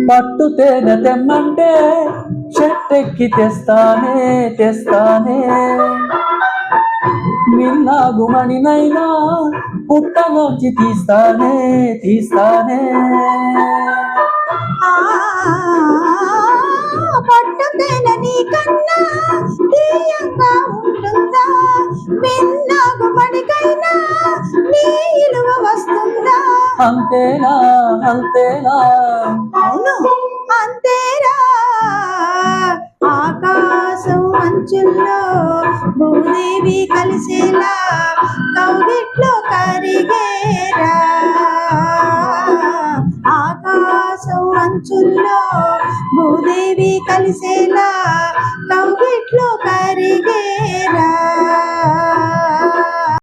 పట్టు తేనె తెమ్మంటే చెట్టెక్కి తెస్తానే తెస్తానే, మిన్నాగుమణినైనా పుట్టలోంచి తీస్తానే తీస్తానే. పట్టు తేనె నీకన్నా తీయంగా ఉంటుందా, మిన్నాగుమణికైనా నీ ఇలువ వస్తుందా? అంతేనా అంతేనా, అవును అంతేరా. ఆకాశం అంచుల్లో భూదేవి కలిసేలా కౌగిట్లో కరిగేరా. ఆకాశం అంచుల్లో భూదేవి కలిసేలా